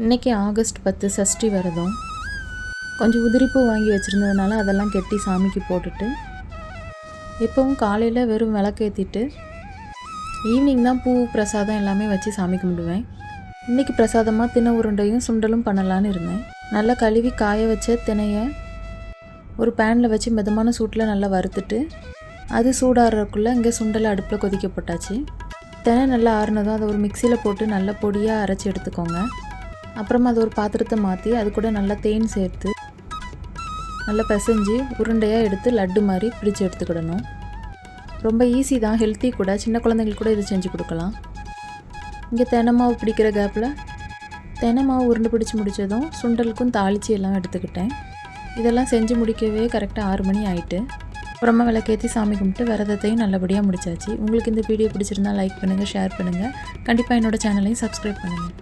இன்றைக்கி ஆகஸ்ட் 10 சஷ்டி விரதம். கொஞ்சம் உதிரிப்பூ வாங்கி வச்சுருந்ததுனால அதெல்லாம் கெட்டி சாமிக்கு போட்டுட்டு எப்பவும் காலையில் வெறும் விளக்கேற்றிட்டு ஈவினிங் தான் பூ பிரசாதம் எல்லாமே வச்சு சாமி கும்பிடுவேன். இன்றைக்கி பிரசாதமாக தினை உருண்டையும் சுண்டலும் பண்ணலான்னு இருந்தேன். நல்லா கழுவி காய வச்ச தினையை ஒரு பேனில் வச்சு மிதமான சூட்டில் நல்லா வறுத்துட்டு அது சூடாடுறதுக்குள்ளே இங்கே சுண்டலை அடுப்பில் கொதிக்க போட்டாச்சு. தினை நல்லா ஆறுனதும் அதை ஒரு மிக்சியில் போட்டு நல்லா பொடியாக அரைச்சி எடுத்துக்கோங்க. அப்புறமா அது ஒரு பாத்திரத்தை மாற்றி அது கூட நல்லா தேன் சேர்த்து நல்லா பிசைஞ்சு உருண்டையாக எடுத்து லட்டு மாதிரி பிடிச்சி எடுத்துக்கிடணும். ரொம்ப ஈஸி தான், ஹெல்த்தி கூட. சின்ன குழந்தைங்களுக்கு கூட இது செஞ்சு கொடுக்கலாம். இங்கே தெனை மாவு பிடிக்கிற கேப்பில் தெனை மாவு உருண்டை பிடிச்சி முடித்ததும் சுண்டலுக்கும் தாளிச்சி எல்லாம் எடுத்துக்கிட்டேன். இதெல்லாம் செஞ்சு முடிக்கவே கரெக்டாக 6 மணி ஆகிட்டு அப்புறமா விளக்கேற்றி சாமி கும்பிட்டு விரதத்தையும் நல்லபடியாக முடிச்சாச்சு. உங்களுக்கு இந்த வீடியோ பிடிச்சிருந்தால் லைக் பண்ணுங்கள், ஷேர் பண்ணுங்கள். கண்டிப்பாக என்னோடய சேனலையும் சப்ஸ்கிரைப் பண்ணுங்கள்.